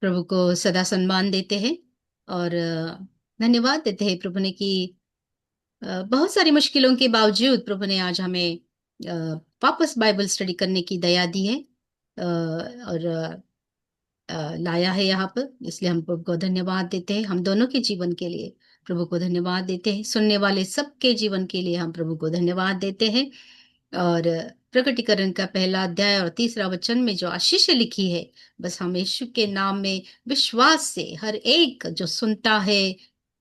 प्रभु को सदा सम्मान देते हैं और धन्यवाद देते हैं प्रभु ने कि बहुत सारी मुश्किलों के बावजूद प्रभु ने आज हमें अ, वापस बाइबल स्टडी करने की दया दी है और लाया है यहाँ पर। इसलिए हम प्रभु को धन्यवाद देते हैं, हम दोनों के जीवन के लिए प्रभु को धन्यवाद देते हैं, सुनने वाले सबके जीवन के लिए हम प्रभु को धन्यवाद देते हैं। और प्रकटीकरण का पहला अध्याय और तीसरा वचन में जो आशीष लिखी है, बस हम यीशु के नाम में विश्वास से हर एक जो सुनता है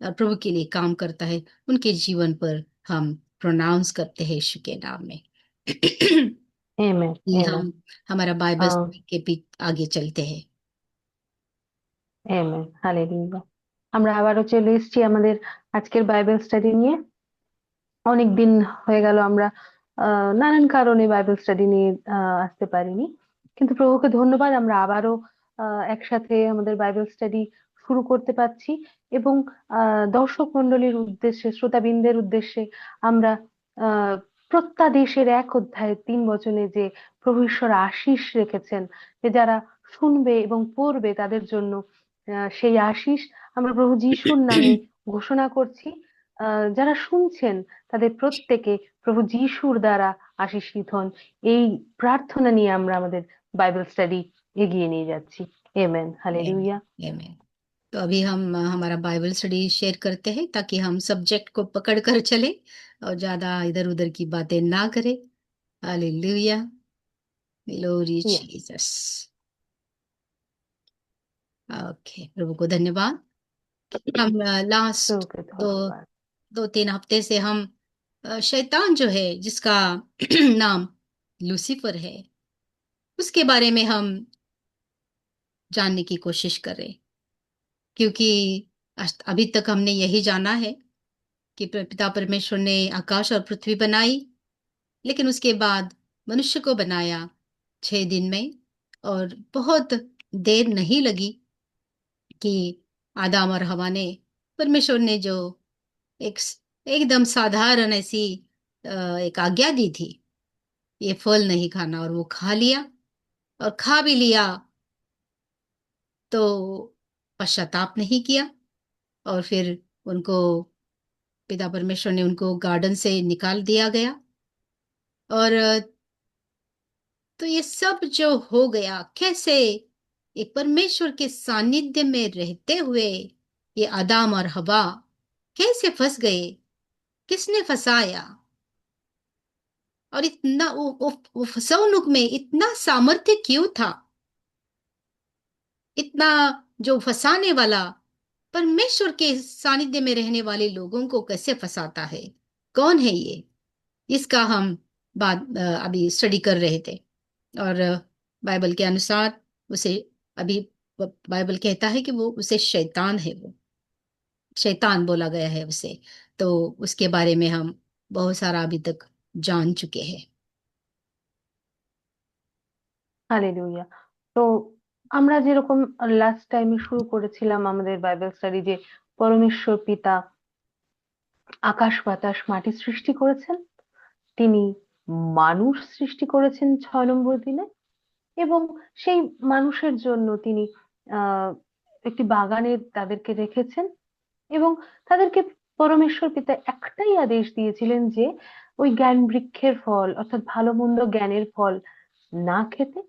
प्रभु के लिए काम करता है, उनके जीवन पर हम प्रोनाउंस करते हैं यीशु के नाम में। आमेन कि आमेन। हम हमारा बाइबल के भी आगे चलते हैं। Amen hallelujah. আমরা আবারও চলে এসেছি আমাদের আজকের বাইবেল স্টাডি নিয়ে। অনেক দিন হয়ে গেল আমরা নানান কারণে বাইবেল স্টাডি নিয়ে আসতে পারিনি, কিন্তু প্রভুকে ধন্যবাদ আমরা আবারও একসাথে আমাদের বাইবেল স্টাডি শুরু করতে পারছি। এবং দর্শক মণ্ডলীর উদ্দেশ্যে, শ্রোতাবৃন্দের উদ্দেশ্যে আমরা আহ প্রত্যাদেশের 1 অধ্যায় 3 বচনে যে প্রভু ঈশ্বর আশীষ রেখেছেন, যে যারা শুনবে এবং পড়বে তাদের জন্য সেই আশীষ আমরা প্রভু যিশুর নামে ঘোষণা করছি। যারা শুনছেন তাদের প্রত্যেকে প্রভু যিশুর দ্বারা আশীষিত হন, এই প্রার্থনা নিয়ে আমরা আমাদের बाइबल स्टडी एगिए নিয়ে যাচ্ছি। Amen hallelujah. आमीन। तो अभी हम हमारा बाइबल स्टडी शेयर करते हैं ताकि हम सब्जेक्ट को पकड़ कर चले और ज्यादा इधर उधर की बातें ना करें। Hallelujah, glory yes. Jesus. Okay, प्रभु को धन्यवाद। हम लास्ट प्रभु के दो धन्यवाद। दो तीन हफ्ते से हम शैतान जो है, जिसका नाम लूसीफर है, उसके बारे में हम जानने की कोशिश कर रहे हैं। क्योंकि अभी तक हमने यही जाना है कि पिता परमेश्वर ने आकाश और पृथ्वी बनाई, लेकिन उसके बाद मनुष्य को बनाया 6 दिन में। और बहुत देर नहीं लगी कि आदम और हवा ने, परमेश्वर ने जो एक एकदम साधारण ऐसी एक आज्ञा दी थी, ये फल नहीं खाना, और वो खा लिया। और खा भी लिया तो पश्चाताप नहीं किया। और फिर उनको, पिता परमेश्वर ने उनको गार्डन से निकाल दिया गया। और तो ये सब जो हो गया, कैसे एक परमेश्वर के सानिध्य में रहते हुए ये आदम और हवा कैसे फंस गए, किसने फंसाया? और इतना वो फंसौनुक में इतना सामर्थ्य क्यों था? इतना जो फंसाने वाला परमेश्वर के सानिध्य में रहने वाले लोगों को कैसे फंसाता है? कौन है ये? इसका हम बात अभी स्टडी कर रहे थे। और बाइबल के अनुसार उसे अभी बाइबल कहता है कि वो उसे शैतान है, वो शैतान बोला गया है उसे। तो उसके बारे में हम बहुत सारा अभी तक जान चुके हैं। হালেলুয়া। তো আমরা যেরকম লাস্ট টাইমে শুরু করেছিলাম আমাদের বাইবেল স্টাডি, যে পরমেশ্বর পিতা আকাশ বাতাস মাটি সৃষ্টি করেছেন, তিনি মানুষ সৃষ্টি করেছেন 6 নম্বর দিনে, এবং সেই মানুষের জন্য তিনি আহ একটি বাগানে তাদেরকে রেখেছেন। এবং তাদেরকে পরমেশ্বর পিতা একটাই আদেশ দিয়েছিলেন যে ওই জ্ঞান বৃক্ষের ফল, অর্থাৎ ভালো মন্দ জ্ঞানের ফল না খেতে।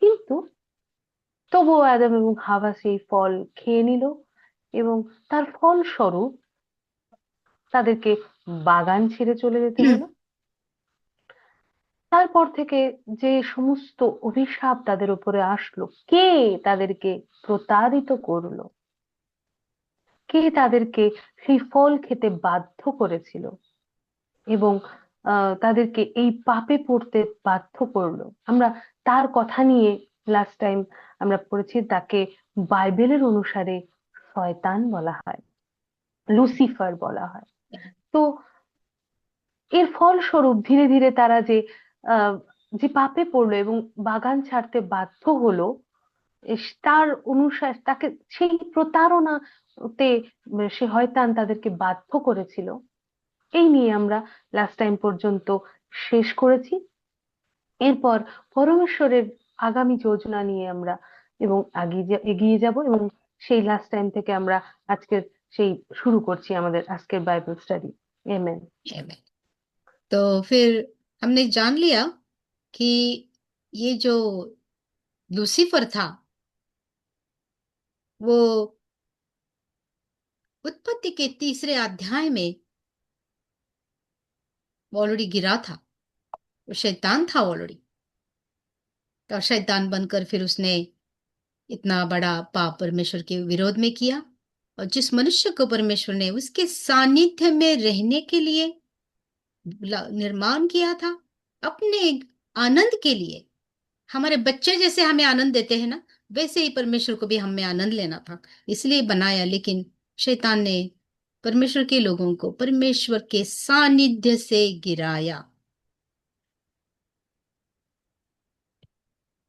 কিন্তু তবুও আদম এবং হাওয়া সেই ফল খেয়ে নিল, এবং তার ফলস্বরূপ তাদেরকে বাগান ছেড়ে চলে যেতে হলো। তারপর থেকে যে সমস্ত অভিশাপ তাদের উপরে আসলো, কে তাদেরকে প্রতারিত করলো, কে তাদেরকে সেই ফল খেতে বাধ্য করেছিল এবং তাদেরকে এই পাপে পড়তে বাধ্য করলো, আমরা তার কথা নিয়ে লাস্ট টাইম আমরা পড়েছি। তাকে বাইবেলের অনুসারে শয়তান বলা হয়, লুসিফার বলা হয়। তো এর ফলস্বরূপ ধীরে ধীরে তারা আহ যে পাপে পড়লো এবং বাগান ছাড়তে বাধ্য হলো, তার অনুসার তাকে সেই প্রতারণাতে সে শয়তান তাদেরকে বাধ্য করেছিল। এই নিয়ে আমরা লাস্ট টাইম পর্যন্ত শেষ করেছি। এরপর পরমেশ্বরের আগামী যোজনা নিয়ে আমরা এবং এগিয়ে যাব, এবং সেই লাস্ট টাইম থেকে আমরা আজকের সেই শুরু করছি আমাদের আজকের বাইবেল স্টাডি। আমেন। Amen। तो फिर हमने जान लिया कि ये जो लूसीफर था वो उत्पत्ति के तीसरे अध्याय में ऑलरेडी गिरा था। वो शैतान था ऑलरेडी। तो शैतान बनकर फिर उसने इतना बड़ा पाप परमेश्वर के विरोध में किया। और जिस मनुष्य को परमेश्वर ने उसके सानिध्य में रहने के लिए निर्माण किया था, अपने आनंद के लिए, हमारे बच्चे जैसे हमें आनंद देते हैं ना, वैसे ही परमेश्वर को भी हमें आनंद लेना था, इसलिए बनाया। लेकिन शैतान ने परमेश्वर के लोगों को परमेश्वर के सानिध्य से गिराया।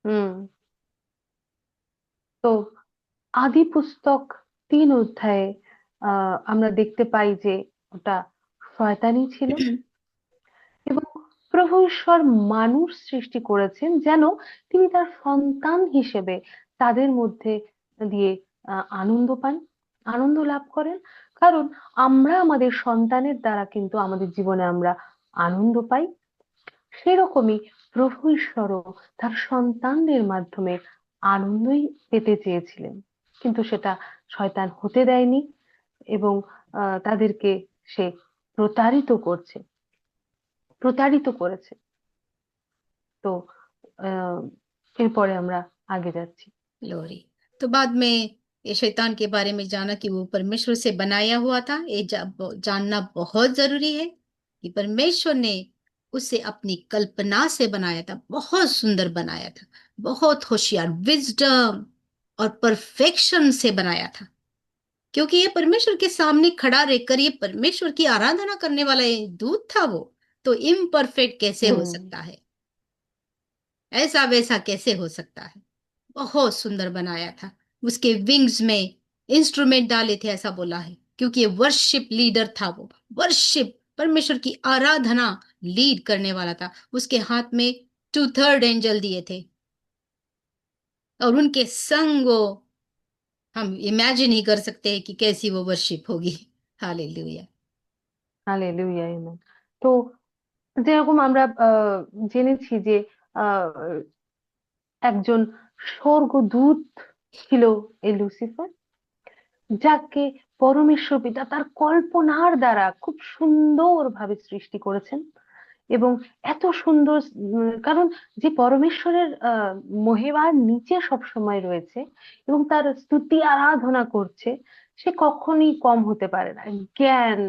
হুম। তো আদি পুস্তক 3 অধ্যায়ে আমরা দেখতে পাই যে ওটা শয়তানি ছিল, এবং প্রভু ঈশ্বর মানুষ সৃষ্টি করেছেন যেন তিনি তার সন্তান হিসেবে তাদের মধ্যে দিয়ে আনন্দ পান, আনন্দ লাভ করেন। কারণ আমরা আমাদের সন্তানের দ্বারা কিন্তু আমাদের জীবনে আমরা আনন্দ পাই। সেরকমই প্রভু ঈশ্বরও তার সন্তানদের মাধ্যমে আনন্দই পেতে চেয়েছিলেন, কিন্তু সেটা শয়তান হতে দেয়নি, এবং তাদেরকে সে প্রতারিত করেছে। তো আহ এরপরে আমরা আগে যাচ্ছি। लोरी। तो बाद में ये शैतान के बारे में जाना कि वो परमेश्वर से बनाया हुआ था। ये जानना बहुत जरूरी है कि परमेश्वर ने उसे अपनी कल्पना से बनाया था, बहुत सुंदर बनाया था, बहुत होशियार, विजडम और परफेक्शन से बनाया था। क्योंकि ये परमेश्वर के सामने खड़ा रहकर ये परमेश्वर की आराधना करने वाला ये दूत था, वो तो इम्परफेक्ट कैसे हो হুম। सकता है, ऐसा वैसा कैसे हो सकता है। बहुत सुंदर बनाया था। उसके विंग्स में इंस्ट्रूमेंट डाले थे, ऐसा बोला है, क्योंकि ये वर्शिप लीडर था। वो वर्शिप, परमेश्वर की आराधना लीड करने वाला था। उसके हाथ में 2/3 एंजल दिए थे, और उनके संग वो, हम इमेजिन ही कर सकते हैं कि कैसी वो वर्शिप होगी। हालेलुया। Hallelujah, amen. তো যেরকম আমরা জেনেছি যে আহ একজন স্বর্গদূত ছিল এই লুসিফার, যাকে পরমেশ্বর পিতা তার কল্পনার দ্বারা খুব সুন্দরভাবে সৃষ্টি করেছেন। এবং এত সুন্দর, কারণ যে পরমেশ্বরের মহিমার নিচে সব সময় রয়েছে এবং তার স্তুতি আরাধনা করছে, সে কখনোই কম হতে পারে না। জ্ঞান,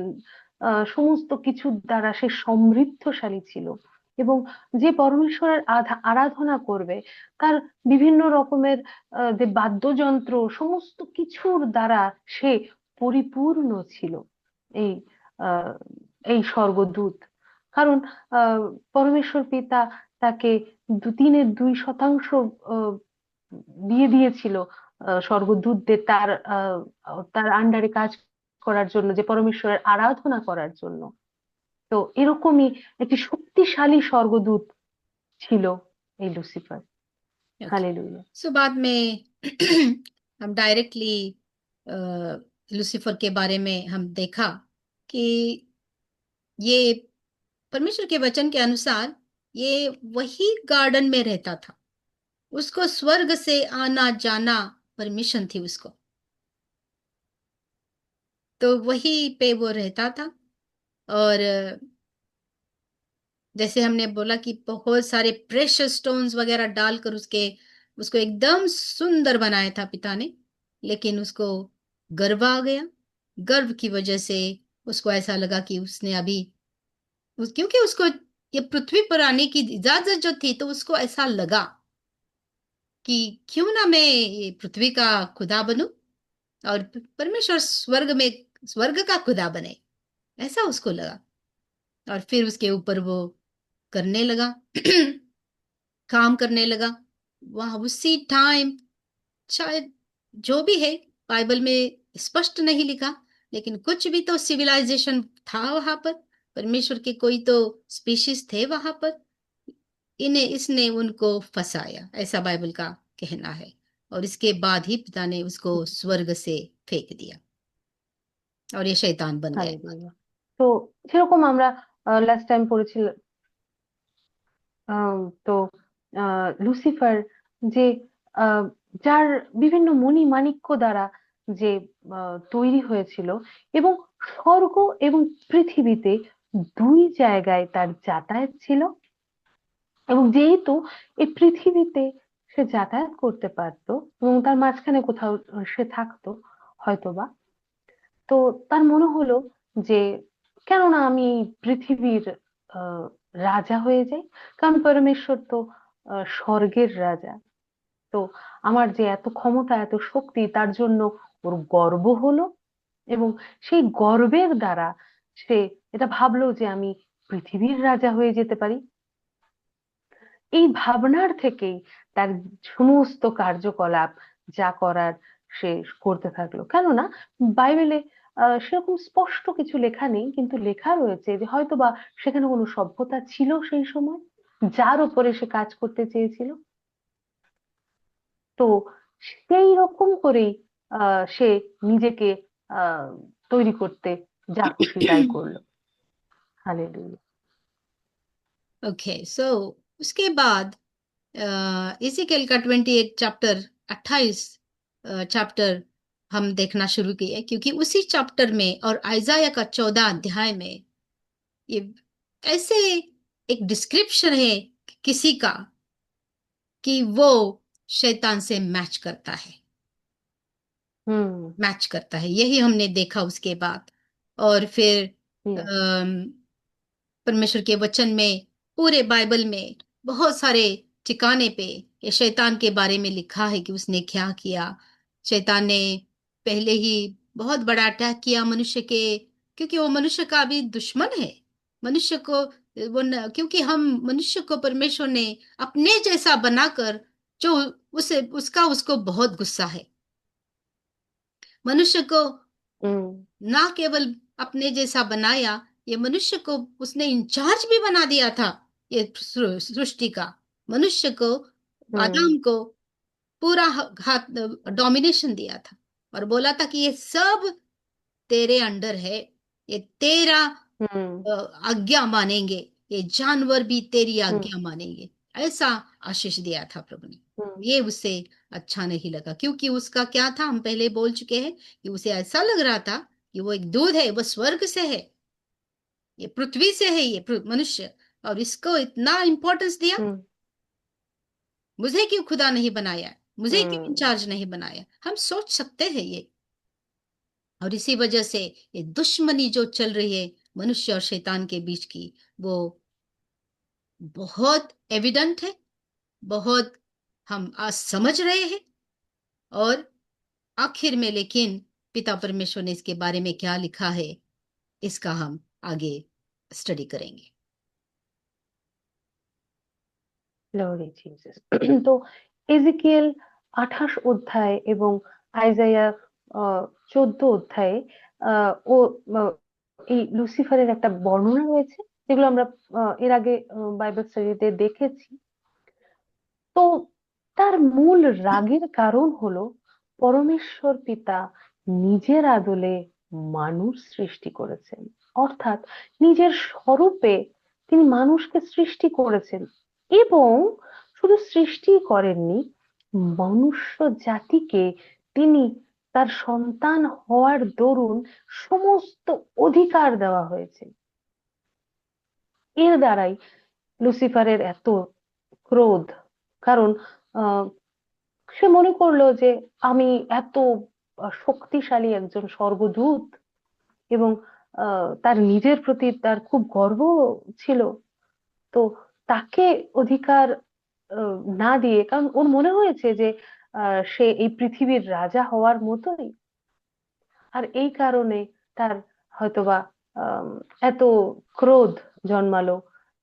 সমস্ত কিছুর দ্বারা সে সমৃদ্ধশালী ছিল, এবং যে পরমেশ্বরের আরাধনা করবে তার বিভিন্ন রকমের যে বাদ্যযন্ত্র, সমস্ত কিছুর দ্বারা সে পরিপূর্ণ ছিল এই আহ এই স্বর্গদূত। কারণ আহ পরমেশ্বর পিতা তাকে 3/2 শতাংশ আহ, দিয়ে দিয়েছিল স্বর্গদূতদের, তার আন্ডারে কাজ করার জন্য, যে পরমেশ্বরের আরাধনা করার জন্য। তো এরকমই একটি শক্তিশালী স্বর্গদূত ছিল এই লুসিফার। ओके। हालेलुया। सो बाद में हम डायरेक्टली लूसीफर के बारे में हम देखा कि ये परमेश्वर के वचन के अनुसार ये वही गार्डन में रहता था। उसको स्वर्ग से आना जाना परमिशन थी उसको, तो वहीं पे वो रहता था। और जैसे हमने बोला कि बहुत सारे प्रेशर स्टोन्स वगैरह डालकर उसके उसको एकदम सुंदर बनाया था पिता ने। लेकिन उसको गर्व आ गया। गर्व की वजह से उसको ऐसा लगा कि उसने अभी क्योंकि उसको ये पृथ्वी पर आने की इजाजत जो थी, तो उसको ऐसा लगा कि क्यों ना मैं ये पृथ्वी का खुदा बनूं और परमेश्वर स्वर्ग में स्वर्ग का खुदा बने, ऐसा उसको लगा। और फिर उसके ऊपर वो करने लगा, काम करने लगा। वहां उसी टाइम, शायद जो भी है, बाइबल में स्पष्ट नहीं लिखा, लेकिन कुछ भी तो सिविलाइजेशन था वहां पर। परमेश्वर के कोई तो स्पीशीज थे वहां पर। इन्हें इसने उनको फंसाया, ऐसा बाइबल का कहना है। और इसके बाद ही पिता ने उसको स्वर्ग से फेंक दिया और ये शैतान बन गया। হালেলুয়া। তো যেরকম আমরা লাস্ট টাইম পড়েছিলাম, তো লুসিফার যে আহ, যার বিভিন্ন মণি মাণিক্য দ্বারা যে তৈরি হয়েছিল, এবং স্বর্গ এবং পৃথিবীতে দুই জায়গায় তার যাতায়াত ছিল, এবং যেহেতু এই পৃথিবীতে সে যাতায়াত করতে পারতো এবং তার মাঝখানে কোথাও সে থাকতো হয়তোবা, তো তার মনে হলো যে কেন না আমি এই পৃথিবীর আহ রাজা হয়ে যাই। কারণ পরমেশ্বর তো স্বর্গের রাজা। তো আমার যে এত ক্ষমতা এত শক্তি, তার জন্য ওর গর্ব হলো, এবং সেই গর্বের দ্বারা সে এটা ভাবলো যে আমি পৃথিবীর রাজা হয়ে যেতে পারি। এই ভাবনার থেকেই তার সমস্ত কার্যকলাপ যা করার সে করতে থাকলো। কেননা বাইবেলে সেরকম স্পষ্ট কিছু লেখা নেই, কিন্তু লেখা রয়েছে যে হয়তোবা সেখানে কোনো সভ্যতা ছিল সেই সময় যার উপরে সে কাজ করতে চেয়েছিল। তো সেই রকম করেই সে নিজেকে আহ তৈরি করতে যা খুশি তাই করলো। হালেলুয়া। ओके, सो उसके बाद इज़ेकिएल का 28 चैप्टर, 28 चैप्टर हम देखना शुरू किए, क्योंकि उसी चैप्टर में और आइजाया का 14 अध्याय में ये ऐसे एक डिस्क्रिप्शन है किसी का कि वो शैतान से हम्म। मैच करता है, यही हमने देखा उसके बाद। और फिर यस। अम, परमेश्वर के वचन में, पूरे बाइबल में बहुत सारे ठिकाने पे ये शैतान के बारे में लिखा है कि उसने क्या किया। शैतान ने पहले ही बहुत बड़ा अटैक किया मनुष्य के, क्योंकि वो मनुष्य का भी दुश्मन है। मनुष्य को क्योंकि हम मनुष्य को परमेश्वर ने अपने जैसा बनाकर, जो उसे उसका उसको बहुत गुस्सा है। मनुष्य को हम्म। ना केवल अपने जैसा बनाया, ये मनुष्य को उसने इंचार्ज भी बना दिया था ये सृष्टि का। मनुष्य को, हम्म। आदम को पूरा हाथ डोमिनेशन दिया था और बोला था कि ये सब तेरे अंडर है, ये तेरा हम्म। आज्ञा मानेंगे, ये जानवर भी तेरी हम्म। आज्ञा मानेंगे। ऐसा आशीष दिया था प्रभु ने। हम्म। ये उसे अच्छा नहीं लगा, क्योंकि उसका क्या था, हम पहले बोल चुके हैं कि उसे ऐसा लग रहा था कि वो एक दूध है, वो स्वर्ग से है, ये पृथ्वी से है, ये मनुष्य, और इसको इतना इंपॉर्टेंस दिया। हम्म। मुझे क्यों खुदा नहीं बनाया, मुझे क्यों हम्म। इंचार्ज नहीं बनाया, हम सोच सकते हैं ये। और इसी वजह से ये दुश्मनी जो चल रही है मनुष्य और शैतान के बीच की, वो बहुत एविडेंट है, बहुत हम आज समझ रहे हैं। और आखिर में लेकिन पिता परमेश्वर ने इसके बारे में क्या लिखा है, इसका हम आगे स्टडी करेंगे। Glory Jesus. তো এজিকিয়েল 28 অধ্যায় এবং আইজাইয়া 14 অধ্যায়ে ও এই লুসিফারের একটা বর্ণনা রয়েছে, যেগুলো আমরা এর আগে বাইবেল স্টাডিতে দেখেছি। তো তার মূল রাগের কারণ হলো পরমেশ্বর পিতা নিজের আদলে মানুষ সৃষ্টি করেছেন, অর্থাৎ নিজের স্বরূপে তিনি মানুষকে সৃষ্টি করেছেন, এবং শুধু সৃষ্টি করেননি, মনুষ্য জাতিকে তিনি তার সন্তান হওয়ার দরুন সমস্ত অধিকার দেওয়া হয়েছে। এর দ্বারাই লুসিফারের এত ক্রোধ, কারণ আহ সে মনে করলো যে আমি এত শক্তিশালী একজন স্বর্গদূত, এবং তার নিজের প্রতি তার খুব গর্ব ছিল। তো তাকে অধিকার না দিয়ে, কারণ ওর মনে হয়েছে যে সে এই পৃথিবীর রাজা হওয়ার মতোই, আর এই কারণে তার হয়তোবা আহ এত ক্রোধ জন্মালো।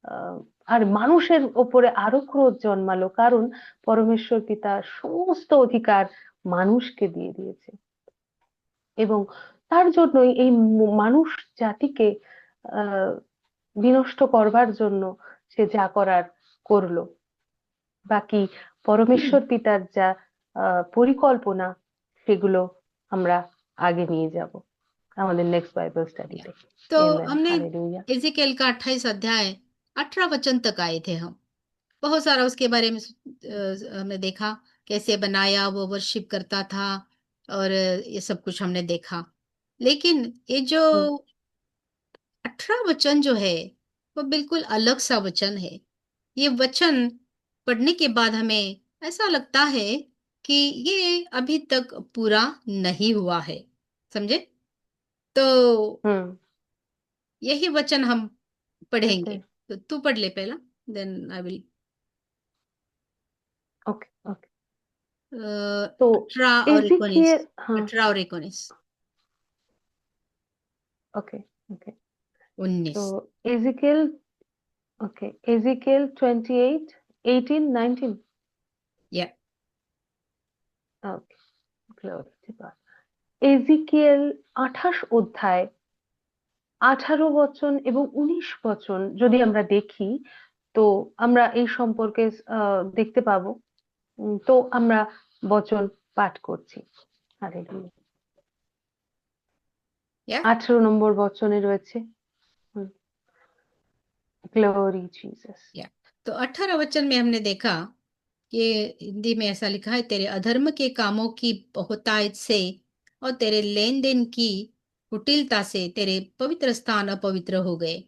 আহ আর মানুষের ওপরে আরো ক্রোধ জন্মালো, কারণ পরমেশ্বর পিতা সমস্ত অধিকার মানুষকে দিয়ে দিয়েছে, এবং তার জন্যই এই মানুষ জাতিকে আহ বিনষ্ট করবার জন্য সে যা করার করলো। বাকি পরমেশ্বর পিতার যা পরিকল্পনা, সেগুলো আমরা আগে নিয়ে যাব আমাদের नेक्स्ट बाइबल या। स्टडीতে। तो आमेन, हमने हालेलुया। एजेकियल का 28 अध्याय 18 वचन तक आए थे हम। बहुत सारा उसके बारे में हमने देखा, कैसे बनाया, वो वर्शिप करता था, और ये सब कुछ हमने देखा। लेकिन ये जो हम्म 18 वचन जो है, वो बिल्कुल अलग सा वचन है। ये वचन पढ़ने के बाद हमें ऐसा लगता है कि ये अभी तक पूरा नहीं हुआ है। समझे? तो हम्म यही वचन हम ओके पढ़ेंगे। तो तू पढ़ ले पहला, then I will. Okay okay. तो 18 और 19। एजिकियल, हाँ, 18 और 19। Okay okay. तो 19। Ezekiel, okay, Ezekiel 28, 18, 19। Yeah. Okay, glory to God. Ezekiel 28 অধ্যায় 18 বচন এবং 19 বচন যদি আমরা দেখি, তো আমরা এই সম্পর্কে দেখতে পাবো। তো আমরা বচন পাঠ করছি। হালেলুয়া। या। 18 নম্বর বচনে রয়েছে, গ্লোরি জিসাস। या। तो 18 वचन में हमने देखा कि हिंदी में ऐसा लिखा है, तेरे अधर्म के कामों की बहुतायत से और तेरे लेन देन की कुटिलता से तेरे पवित्र स्थान अपवित्र हो गए।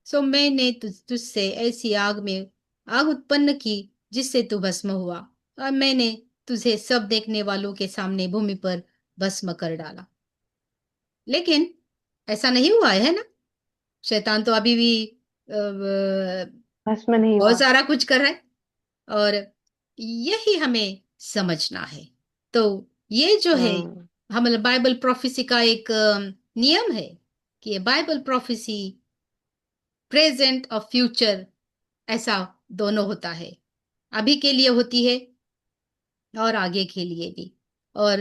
सो मैंने तुझसे ऐसी आग में आग उत्पन्न की जिससे तू भस्म हुआ, और मैंने तुझे सब देखने वालों के सामने भूमि पर भस्म कर डाला। लेकिन ऐसा नहीं हुआ है ना? शैतान तो अभी भी भस्म नहीं बहुत हुआ। सारा कुछ कर रहा है, और यही हमें समझना है। तो ये जो है, हम्म हम बाइबल प्रोफेसी का एक नियम है कि ये बाइबल प्रोफेसी प्रेजेंट और फ्यूचर, ऐसा दोनों होता है। अभी के लिए होती है और आगे के लिए भी। और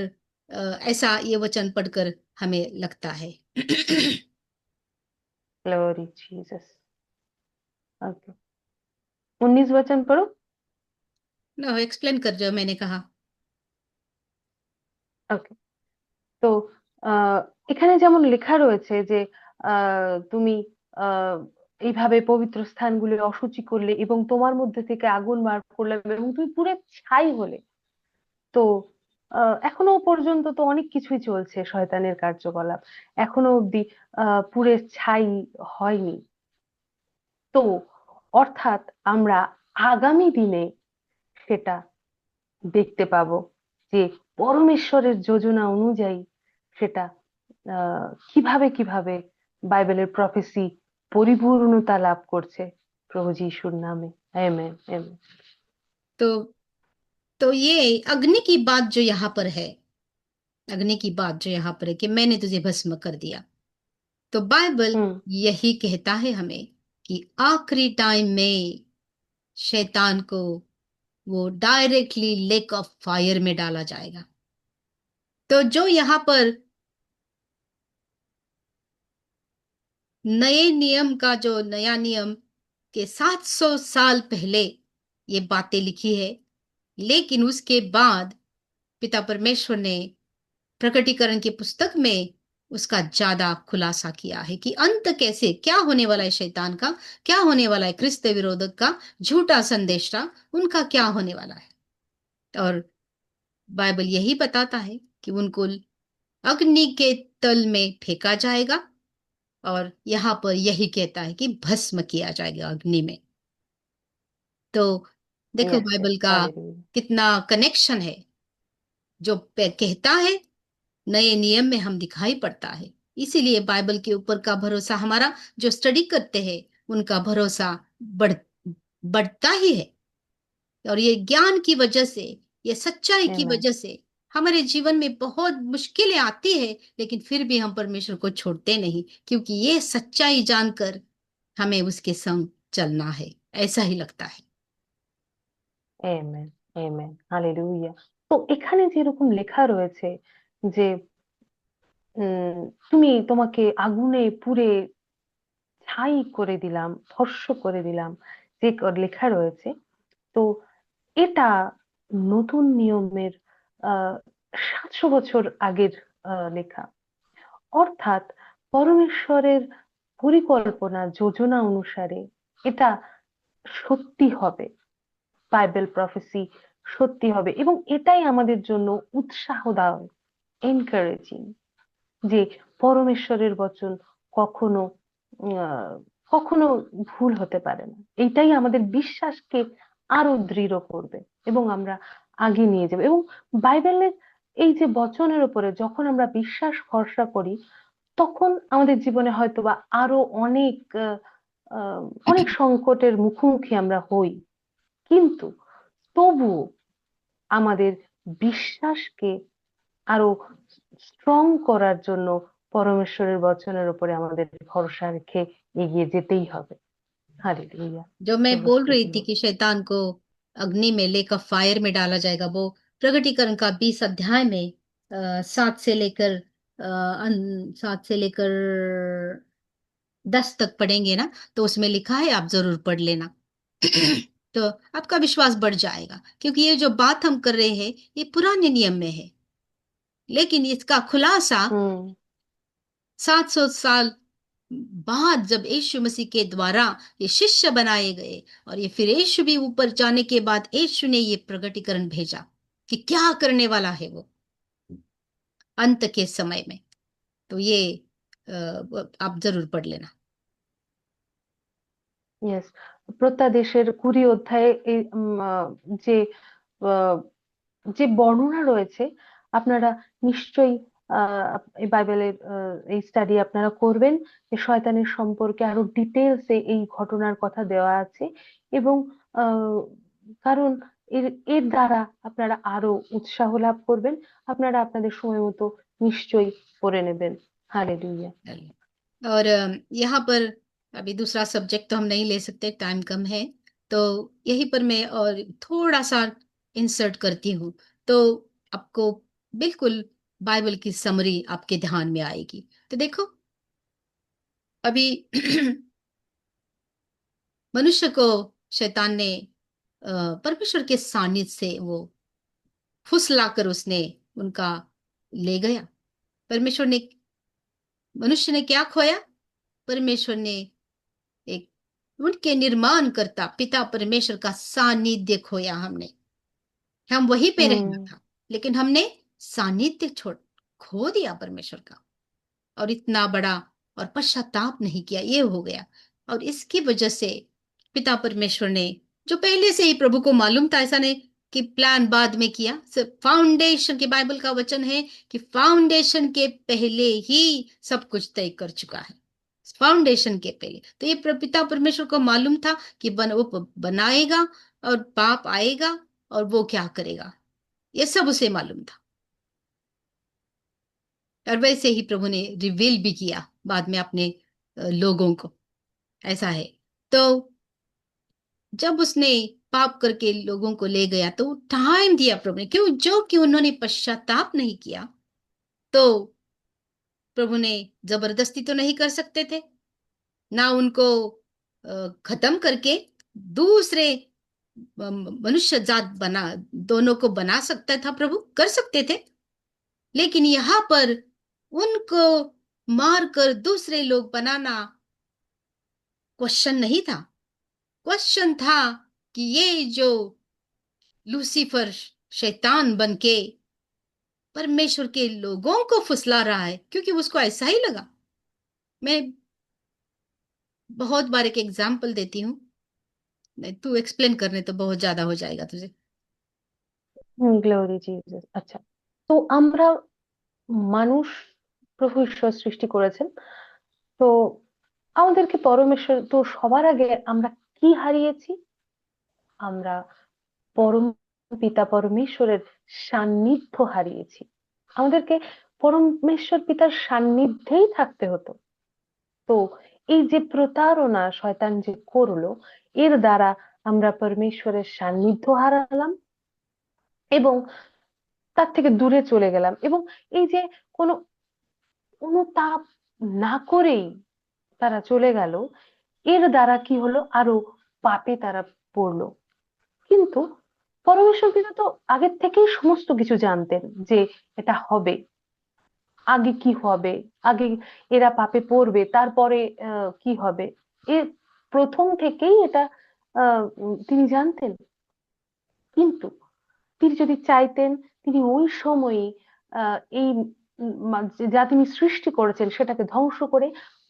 ऐसा ये वचन पढ़कर हमें लगता है। Glory Jesus. ओके, 19 वचन पढ़ो। ना एक्सप्लेन कर जो मैंने कहा। ওকে। তো এখানে যেমন লেখা রয়েছে যে তুমি আহ, এইভাবে পবিত্র স্থানগুলো অশুচি করলে এবং তোমার মধ্যে থেকে আগুন বার করলে এবং তুমি পুড়ে ছাই হলে। তো এখনো পর্যন্ত তো অনেক কিছুই চলছে, শয়তানের কার্যকলাপ এখনো অব্দি পুড়ে ছাই হয়নি। তো অর্থাৎ আমরা আগামী দিনে সেটা দেখতে পাবো যে পরমেশ্বরের যোজনা অনুযায়ী সেটা কিভাবে কিভাবে বাইবেলের প্রফেসি পরিপূর্ণতা লাভ করছে প্রভু যিশুর নামে। Amen amen. तो ये अग्नि की बात जो यहाँ पर है, अग्नि की बात जो यहाँ पर है कि मैंने तुझे भस्म कर दिया, तो बाइबल হুম यही कहता है हमें कि आखिरी टाइम में शैतान को वो डायरेक्टली लेक ऑफ फायर में डाला जाएगा। तो जो यहाँ पर नए नियम का जो नया नियम के 700 साल पहले ये बातें लिखी है, लेकिन उसके बाद पिता परमेश्वर ने प्रकटीकरण की पुस्तक में उसका ज्यादा खुलासा किया है कि अंत कैसे, क्या होने वाला है शैतान का, क्या होने वाला है क्रिस्त विरोधक का, झूठा संदेशा उनका क्या होने वाला है। और बाइबल यही बताता है कि उनको अग्नि के तल में फेंका जाएगा, और यहाँ पर यही कहता है कि भस्म किया जाएगा अग्नि में। तो देखो यस यस, बाइबल का हालेलुया। कितना कनेक्शन है। जो कहता है नए नियम में हम दिखाई पड़ता है। इसीलिए बाइबल के ऊपर का भरोसा, हमारा जो स्टडी करते हैं उनका भरोसा बढ़ता ही है। और ये ज्ञान की वजह से, ये सच्चाई की आमेन वजह से हमारे जीवन में बहुत मुश्किलें आती है, लेकिन फिर भी हम परमेश्वर को छोड़ते नहीं, क्योंकि ये सच्चाई जानकर हमें उसके संग चलना है, ऐसा ही लगता है। Amen amen, hallelujah. তো এখানে যেরকম লেখা রয়েছে যে তোমাকে আগুনে পুড়ে ছাই করে দিলাম, ভস্ম করে দিলাম, যে লেখা রয়েছে। তো এটা নতুন নিয়মের আহ 700 বছর আগের লেখা। অর্থাৎ পরমেশ্বরের পরিকল্পনা যোজনা অনুসারে এটা সত্যি হবে, বাইবেল প্রফেসি সত্যি হবে। এবং এটাই আমাদের জন্য উৎসাহদায়ক, এনকারেজিং, যে পরমেশ্বরের বচন কখনো আহ, কখনো ভুল হতে পারে না। এইটাই আমাদের বিশ্বাসকে আরো দৃঢ় করবে এবং আমরা আগে নিয়ে যাবে। এবং বাইবেলের এই যে বচনের উপরে যখন আমরা বিশ্বাস ভরসা করি, তখন আমাদের জীবনে হয়তোবা আরো অনেক আহ, আহ, অনেক সংকটের মুখোমুখি আমরা হই, কিন্তু তবুও আমাদের বিশ্বাসকে আরো স্ট্রং করার জন্য পরমেশ্বরের বচনের উপরে আমাদের ভরসা রেখে এগিয়ে যেতেই হবে। হালেলুয়া। जो मैं बोल रही स्तुति थी हो। कि शैतान को अग्नि में लेकर फायर में डाला जाएगा, वो प्रकटीकरण का 20 अध्याय में 7 से लेकर 10 तक पढ़ेंगे ना, तो उसमें लिखा है, आप जरूर पढ़ लेना। तो आपका विश्वास बढ़ जाएगा, क्योंकि ये जो बात हम कर रहे हैं ये पुराने नियम में है, लेकिन इसका खुलासा हम्म। 700 साल बाद जब यीशु मसीह के द्वारा ये शिष्य बनाए गए, और ये फिर यीशु भी ऊपर जाने के बाद यीशु ने ये प्रकटीकरण भेजा कि क्या करने वाला है वो अंत के समय में। तो ये आप जरूर पढ़ लेना। ইয়েস। প্রত্যাদেশের 20 অধ্যায়ে এই যে আহ, যে বর্ণনা রয়েছে, আপনারা নিশ্চয়ই এই বাইবেলের এই স্টাডি আপনারা করবেন। যে শয়তানের সম্পর্কে আরো ডিটেলসে এই ঘটনার কথা দেওয়া আছে। এবং আহ, কারণ এর এর দ্বারা আপনারা আরো উৎসাহ লাভ করবেন। আপনারা আপনাদের সময় মতো নিশ্চয়ই পড়ে নেবেন। হালেলুয়া। और यहाँ पर अभी दूसरा सब्जेक्ट तो हम नहीं ले सकते, टाइम कम है, तो यहीं पर मैं और थोड़ा सा इंसर्ट करती हूँ, तो आपको बिल्कुल बाइबल की समरी आपके ध्यान में आएगी। तो देखो, अभी मनुष्य को शैतान ने परमेश्वर के सानिध्य से वो फुसलाकर उसने उनका ले गया। परमेश्वर ने, मनुष्य ने क्या खोया? परमेश्वर ने एक, उनके निर्माण करता पिता परमेश्वर का सानिध्य खोया हमने। हम वहीं पे रहना हम्म। था, लेकिन हमने सानिध्य छोड़ खो दिया परमेश्वर का, और इतना बड़ा और पश्चाताप नहीं किया, ये हो गया। और इसकी वजह से पिता परमेश्वर ने, जो पहले से ही प्रभु को मालूम था, ऐसा नहीं कि प्लान बाद में किया, सिर्फ फाउंडेशन के, बाइबल का वचन है कि फाउंडेशन के पहले ही सब कुछ तय कर चुका है। फाउंडेशन के पहले तो ये पिता परमेश्वर को मालूम था कि वो बनाएगा और पाप आएगा और वो क्या करेगा, ये सब उसे मालूम था। और वैसे ही प्रभु ने रिवील भी किया बाद में अपने लोगों को, ऐसा है। तो जब उसने पाप करके लोगों को ले गया, तो टाइम दिया प्रभु ने, क्यों? जो कि उन्होंने पश्चाताप नहीं किया, तो प्रभु ने जबरदस्ती तो नहीं कर सकते थे ना उनको खत्म करके दूसरे मनुष्य जात बना, दोनों को बना सकता था, प्रभु कर सकते थे। लेकिन यहाँ पर उनको मारकर दूसरे लोग बनाना क्वेश्चन नहीं था। क्वेश्चन था कि ये जो लूसीफर शैतान बन के परमेश्वर के लोगों को फुसला रहा है, क्योंकि उसको ऐसा ही लगा। मैं बहुत बार एक एग्जाम्पल देती हूँ, नहीं तू एक्सप्लेन करने तो बहुत ज्यादा हो जाएगा तुझे। Glory Jesus. আচ্ছা, তো আমরা মানুষ, প্রভু ঈশ্বর সৃষ্টি করেছেন। তো আমাদেরকে পরমেশ্বর, তো সবার আগে আমরা কি হারিয়েছি? আমরা পরম পিতা পরমেশ্বরের সান্নিধ্য হারিয়েছি। আমাদেরকে পরমেশ্বর পিতার সান্নিধ্যেই থাকতে হতো। তো এই যে প্রতারণা শয়তান যে করলো, এর দ্বারা আমরা পরমেশ্বরের সান্নিধ্য হারালাম এবং তার থেকে দূরে চলে গেলাম। এবং এই যে কোনো অনুতাপ না করেই তারা চলে গেল, এর দ্বারা কি হলো? আরো পাপে তারা পড়লো। কিন্তু পরমেশ্বর পিতা তো আগের থেকেই সমস্ত কিছু জানতেন যে এটা হবে, আগে কি হবে, আগে এরা পাপে পড়বে, তারপরে কি হবে, এ প্রথম থেকেই এটা তিনি জানতেন। কিন্তু তিনি যদি চাইতেন, তিনি ওই সময়ই এই যা তিনি সৃষ্টি করেছেন সেটাকে ধ্বংস করে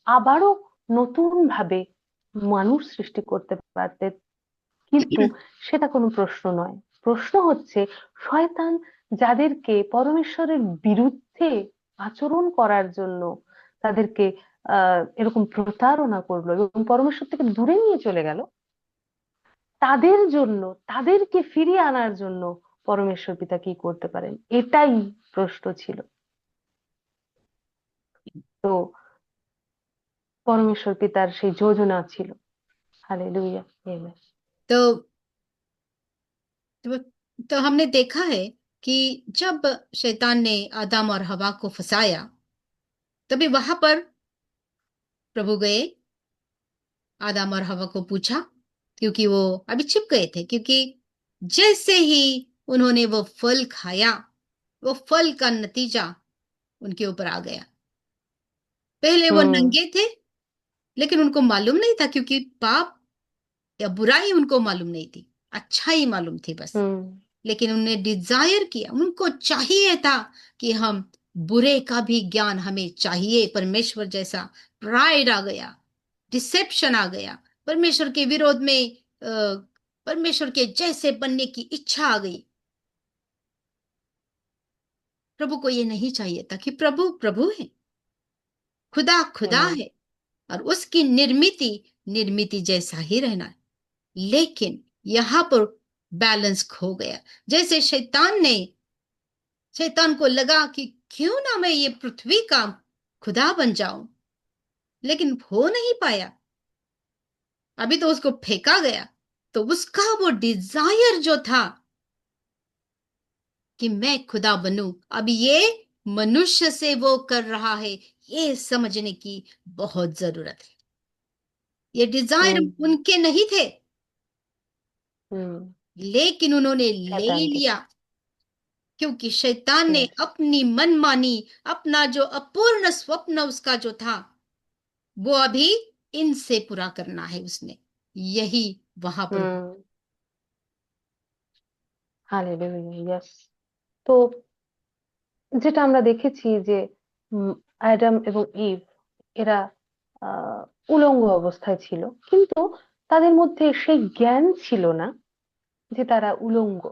আবারও নতুন ভাবে মানুষ সৃষ্টি করতে পারতেন। কিন্তু সেটা কোনো প্রশ্ন নয়। প্রশ্ন হচ্ছে শয়তান যাদেরকে পরমেশ্বরের বিরুদ্ধে আচরণ করার জন্য তাদেরকে এরকম প্রতারণা করলো এবং পরমেশ্বর থেকে দূরে নিয়ে চলে গেল, তাদের জন্য, তাদেরকে ফিরিয়ে আনার জন্য পরমেশ্বর পিতা কি করতে পারেন, এটাই প্রশ্ন ছিল। তো পরমেশ্বর পিতার সেই যোজনা ছিল। Hallelujah amen. तो तो, तो हमने देखा है कि जब शैतान ने आदम और हवा को फंसाया, तभी वहां पर प्रभु गए, आदम और हवा को पूछा, क्योंकि वो अभी छिप गए थे, क्योंकि जैसे ही उन्होंने वो फल खाया, वो फल का नतीजा उनके ऊपर आ गया। पहले वो हम्म। नंगे थे, लेकिन उनको मालूम नहीं था, क्योंकि पाप या बुराई उनको मालूम नहीं थी, अच्छाई मालूम थी बस। हम्म। लेकिन उन्होंने डिजायर किया, उनको चाहिए था कि हम बुरे का भी ज्ञान हमें चाहिए, परमेश्वर जैसा प्राइड आ गया, डिसेप्शन आ गया, परमेश्वर के विरोध में परमेश्वर के जैसे बनने की इच्छा आ गई। प्रभु को ये नहीं चाहिए था कि प्रभु प्रभु है, खुदा खुदा आमेन। है, और उसकी निर्मिति निर्मिति जैसा ही रहना है। लेकिन यहां पर बैलेंस खो गया। जैसे शैतान को लगा कि क्यों ना मैं ये पृथ्वी का खुदा बन जाऊं, लेकिन हो नहीं पाया। अभी तो उसको फेंका गया, तो उसका वो डिजायर जो था कि मैं खुदा बनूं, अब ये मनुष्य से वो कर रहा है, ये समझने की बहुत जरूरत है। ये डिजायर हम्म। उनके नहीं थे, हम्म। लेकिन उन्होंने ले शैतान के थे। लिया, क्योंकि शैतान ने यस। अपनी मनमानी, अपना जो अपूर्ण स्वप्न उसका जो था, वो अभी इनसे पूरा करना है उसने, यही वहां पर। हम्म। Hallelujah yes. তো যেটা আমরা দেখেছি যে অ্যাডাম এবং ইভ এরা আহ উলঙ্গ অবস্থায় ছিল, কিন্তু তাদের মধ্যে সেই জ্ঞান ছিল না যে তারা উলঙ্গ।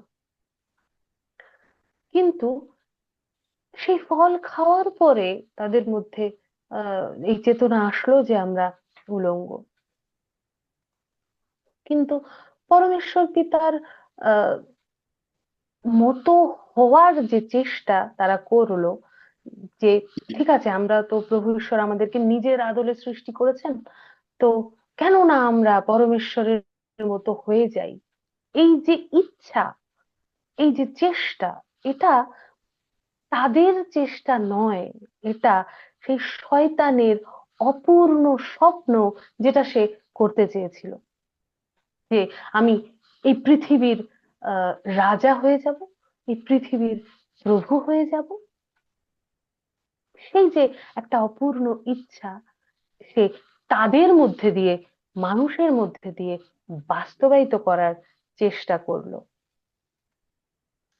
কিন্তু সেই ফল খাওয়ার পরে তাদের মধ্যে এই চেতনা আসলো যে আমরা উলঙ্গ। কিন্তু পরমেশ্বর পিতার আহ মতো হওয়ার যে চেষ্টা তারা করলো, যে ঠিক আছে আমরা তো প্রভু ঈশ্বর আমাদেরকে নিজের আদলে সৃষ্টি করেছেন, তো কেন না আমরা পরমেশ্বরের মতো হয়ে যাই, এই যে ইচ্ছা, এই যে চেষ্টা, এটা তাদের চেষ্টা নয়, এটা সেই শয়তানের অপূর্ণ স্বপ্ন, যেটা সে করতে চেয়েছিল, যে আমি এই পৃথিবীর রাজা হয়ে যাব, এই পৃথিবীর প্রভু হয়ে যাব। সেই যে একটা অপূর্ণ ইচ্ছা, সে তাদের মধ্যে দিয়ে, মানুষের মধ্যে দিয়ে বাস্তবায়িত করার চেষ্টা করলো।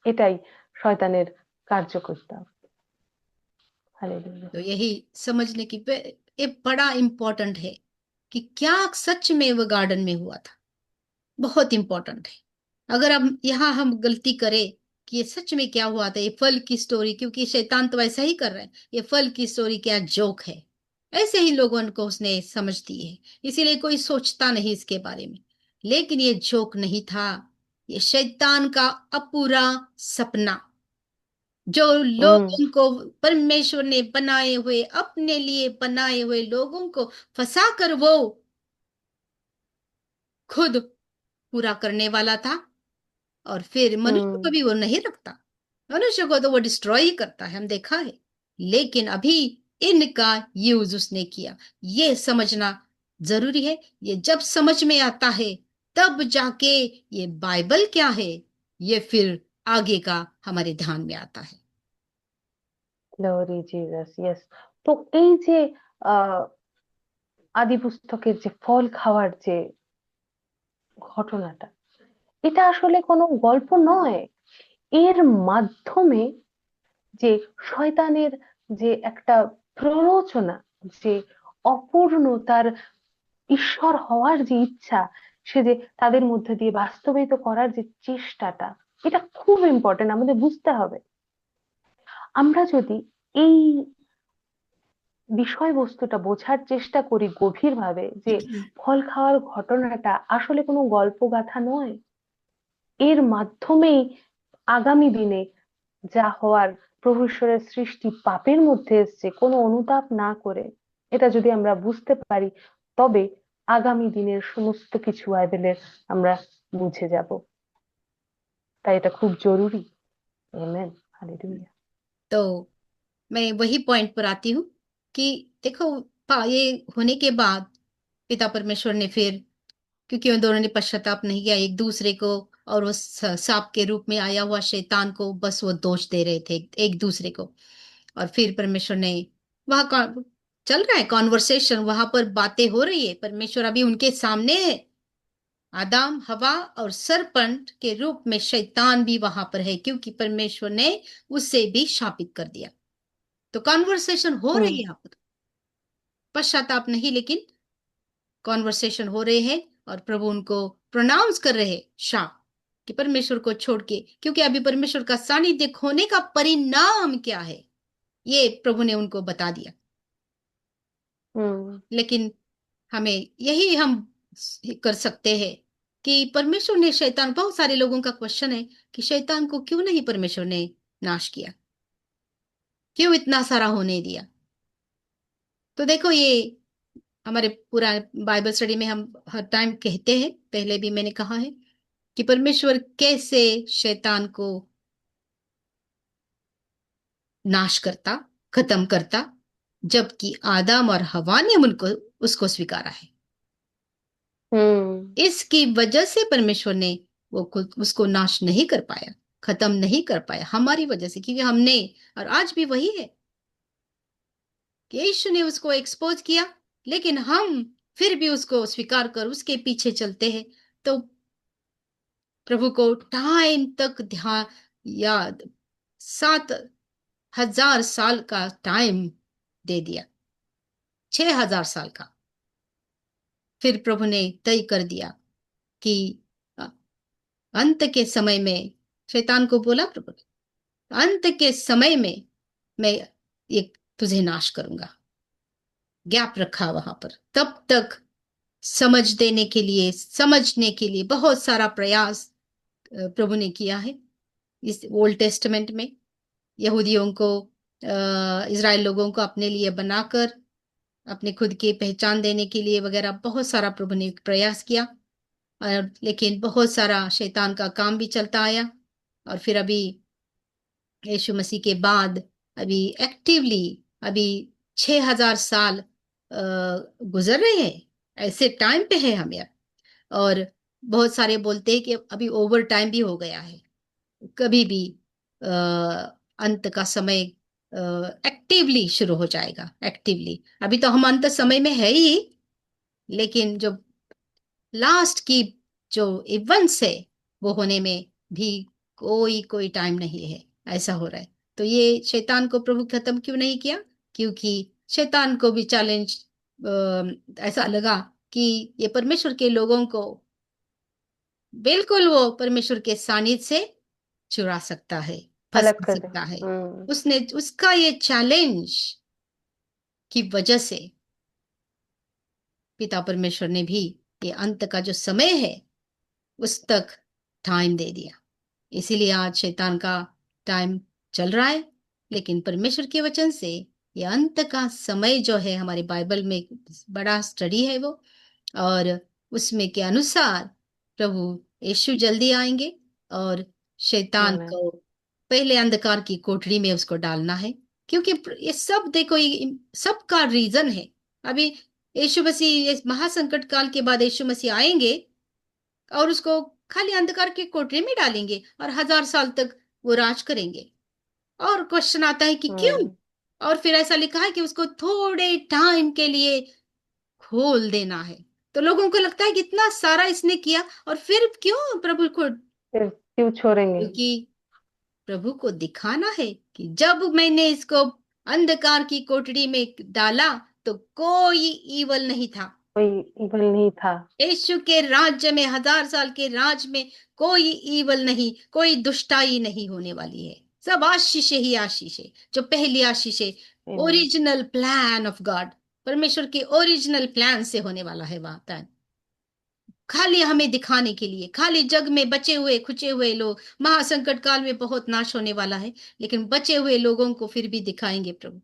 এটাই শয়তানের কার্যকর্তা। हालेलुया। तो यही समझने की ये बड़ा इंपॉर्टेंट है कि क्या सच में वो गार्डन में हुआ था, बहुत इंपॉर्टेंट है। अगर हम यहाँ हम गलती करें कि ये सच में क्या हुआ था, ये फल की स्टोरी, क्योंकि शैतान तो ऐसा ही कर रहा है, ये फल की स्टोरी क्या जोक है, ऐसे ही लोगों को उसने समझ दी है, इसीलिए कोई सोचता नहीं इसके बारे में। लेकिन ये जोक नहीं था, ये शैतान का अपूरा सपना, जो हम्म। लोगों को परमेश्वर ने बनाए हुए, अपने लिए बनाए हुए लोगों को फंसा कर वो खुद पूरा करने वाला था। और फिर मनुष्य को हम्म। भी वो नहीं रखता, मनुष्य को तो वो डिस्ट्रॉय ही करता है, हम देखा है। लेकिन अभी इनका यूज उसने किया, ये समझना जरूरी है। ये जब समझ में आता है, तब जाके ये बाइबल क्या है, ये फिर आगे का हमारे ध्यान में आता है। Glory Jesus, yes. তো এই যে আহ আদি পুস্তকের যে ফল খাওয়ার যে ঘটনাটা, এটা আসলে কোনো গল্প নয়। এর মাধ্যমে যে শয়তানের যে একটা প্ররোচনা, যে অপূর্ণ তার ঈশ্বর হওয়ার যে ইচ্ছা, সে যে তাদের মধ্যে দিয়ে বাস্তবায়িত করার যে চেষ্টাটা, এটা খুব ইম্পর্টেন্ট, আমাদের বুঝতে হবে। আমরা যদি এই বিষয়বস্তুটা বোঝার চেষ্টা করি গভীরভাবে, যে ফল খাওয়ার ঘটনাটা আসলে কোনো গল্পগাথা নয়, এর মাধ্যমেই আগামী দিনে যা হওয়ার, প্রভু ঈশ্বরের সৃষ্টি পাপের মধ্যে এসছে কোনো অনুতাপ না করে, এটা যদি আমরা বুঝতে পারি, তবে আগামী দিনের সমস্ত কিছু বাইবেলের আমরা বুঝে যাব। তাই এটা খুব জরুরি। আমেন। হালেলুয়া। तो मैं वही पॉइंट पर आती हूँ कि देखो, ये होने के बाद पिता परमेश्वर ने फिर, क्योंकि उन दोनों ने पश्चाताप नहीं किया एक दूसरे को, और उस सांप के रूप में आया हुआ शैतान को बस वो दोष दे रहे थे एक दूसरे को। और फिर परमेश्वर ने, वहां चल रहा है कॉन्वर्सेशन, वहां पर बातें हो रही है, परमेश्वर अभी उनके सामने है। आदम हवा और सरपंच के रूप में शैतान भी वहां पर है, क्योंकि परमेश्वर ने उसे भी शापित कर दिया। तो कॉन्वर्सेशन हो रही है হুম। यहाँ पर, पश्चाताप नहीं, लेकिन कॉन्वर्सेशन हो रहे हैं। और प्रभु उनको प्रोनाउंस कर रहे हैं शाप, कि परमेश्वर को छोड़ के, क्योंकि अभी परमेश्वर का सानिध्य खोने का परिणाम क्या है, ये प्रभु ने उनको बता दिया। হুম। लेकिन हमें यही हम कर सकते हैं कि परमेश्वर ने शैतान, बहुत सारे लोगों का क्वेश्चन है कि शैतान को क्यों नहीं परमेश्वर ने नाश किया, क्यों इतना सारा होने दिया। तो देखो, ये हमारे पूरा बाइबल स्टडी में हम हर टाइम कहते हैं, पहले भी मैंने कहा है, कि परमेश्वर कैसे शैतान को नाश करता, खत्म करता, जबकि आदम और हवा ने उनको उसको स्वीकारा है। হুম। इसकी वजह से परमेश्वर ने वो खुद उसको नाश नहीं कर पाया, खत्म नहीं कर पाया, हमारी वजह से, क्योंकि हमने, और आज भी वही है कि यीशु ने उसको एक्सपोज किया, लेकिन हम फिर भी उसको स्वीकार कर उसके पीछे चलते हैं। तो प्रभु को टाइम तक ध्यान, याद, 7,000 साल का टाइम दे दिया, 6,000 साल का। फिर प्रभु ने तय कर दिया कि अ, अंत के समय में, शैतान को बोला प्रभु ने, अंत के समय में मैं ये तुझे नाश करूंगा। गैप रखा वहां पर, तब तक समझ देने के लिए, समझने के लिए बहुत सारा प्रयास प्रभु ने किया है। इस ओल्ड टेस्टमेंट में यहूदियों को, इज़राइल लोगों को अपने लिए बनाकर, अपने खुद की पहचान देने के लिए वगैरह, बहुत सारा प्रभु ने प्रयास किया। और लेकिन बहुत सारा शैतान का काम भी चलता आया। और फिर अभी यीशु मसीह के बाद, अभी एक्टिवली, अभी 6,000 साल गुजर रहे हैं, ऐसे टाइम पे है हम यार। और बहुत सारे बोलते हैं कि अभी ओवर टाइम भी हो गया है, कभी भी अंत का समय एक्टिवली शुरू हो जाएगा, एक्टिवली। अभी तो हम अंत समय में है ही, लेकिन जो लास्ट की जो इवेंट्स है, वो होने में भी कोई कोई टाइम नहीं है, ऐसा हो रहा है। तो ये शैतान को प्रभु खत्म क्यों नहीं किया? क्योंकि शैतान को भी चैलेंज ऐसा लगा कि ये परमेश्वर के लोगों को बिल्कुल वो परमेश्वर के सानिध्य से चुरा सकता है, अलग फंसा कर दे। सकता है। हम्म। उसने, उसका ये चैलेंज की वजह से पिता परमेश्वर ने भी ये अंत का जो समय है उस तक टाइम दे दिया। इसीलिए आज शैतान का टाइम चल रहा है, लेकिन परमेश्वर के वचन से ये अंत का समय जो है, हमारे बाइबल में बड़ा स्टडी है वो, और उसमें के अनुसार प्रभु यीशु जल्दी आएंगे, और शैतान आमेन। को पहले अंधकार की कोठरी में उसको डालना है। क्योंकि ये सब देखो, ये सबका रीजन है। अभी यीशु मसीह, इस महासंकट काल के बाद यीशु मसीह आएंगे, और उसको खाली अंधकार के कोठरी में डालेंगे और 1000 साल तक वो राज करेंगे। और क्वेश्चन आता है कि क्यों? हम्म। और फिर ऐसा लिखा है कि उसको थोड़े टाइम के लिए खोल देना है। तो लोगों को लगता है कि इतना सारा इसने किया और फिर क्यों प्रभु को? फिर क्यों छोड़ेंगे? क्योंकि प्रभु को दिखाना है कि जब मैंने इसको अंधकार की कोठरी में डाला तो कोई ईवल नहीं था। कोई इवल नहीं था। यीशु के राज्य में, 1000 साल के राज में, कोई ईवल नहीं, कोई दुष्टाई नहीं होने वाली है। सब आशीष ही आशीष है। जो पहली आशीष है, Amen. Original plan of God, परमेश्वर के ओरिजिनल प्लान से होने वाला है बात है। खाली हमें दिखाने के लिए, खाली जग में बचे हुए खुचे हुए लोग, महासंकट काल में बहुत नाश होने वाला है, लेकिन बचे हुए लोगों को फिर भी दिखाएंगे प्रभु,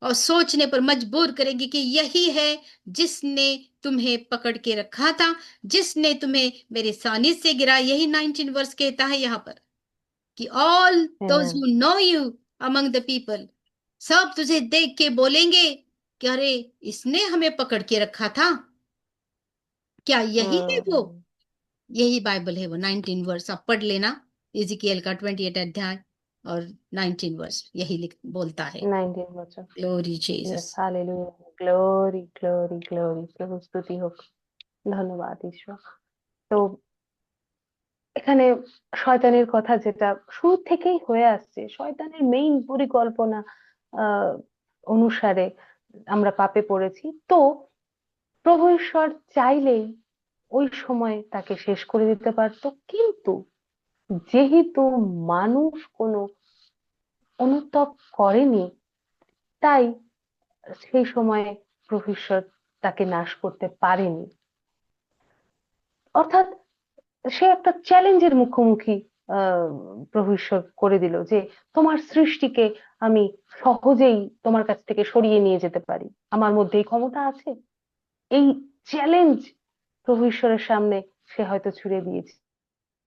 और सोचने पर मजबूर करेंगे कि यही है जिसने तुम्हें पकड़ के रखा था, जिसने तुम्हें मेरे सानिध्य से गिरा। यही 19 वर्ष कहता है यहाँ पर कि all those Amen. Who know you among the people, सब तुझे देख के बोलेंगे कि अरे, इसने हमें पकड़ के रखा था। क्या यही है वो? हम्म। यही बाइबल है वो 19 वर्ष, आप पढ़ लेना। इजिकियल का 28 अध्याय और 19 वर्ष यही बोलता है। 19 বছর। Glory yes, Jesus. Hallelujah, glory glory glory, প্রভু স্তুতি হোক। ধন্যবাদ ঈশ্বর। তো এখানে শয়তানের কথা যেটা শুরু থেকেই হয়ে আসছে, শয়তানের মেইন পরিকল্পনা আহ অনুসারে আমরা পাপে পড়েছি। তো প্রভু ঈশ্বর চাইলেই ওই সময় তাকে শেষ করে দিতে পারতো, কিন্তু যেহেতু মানুষ কোনো অনুতপ করেনি, তাই সেই সময়ে প্রভু ঈশ্বর তাকে নাশ করতে পারেনি। অর্থাৎ সে একটা চ্যালেঞ্জের মুখোমুখি আহ প্রভু ঈশ্বর করে দিল যে তোমার সৃষ্টিকে আমি সহজেই তোমার কাছ থেকে সরিয়ে নিয়ে যেতে পারি, আমার মধ্যে এই ক্ষমতা আছে। এই চ্যালেঞ্জ প্রভু ঈশ্বরের সামনে সে হয়তো ছুড়ে দিয়েছে।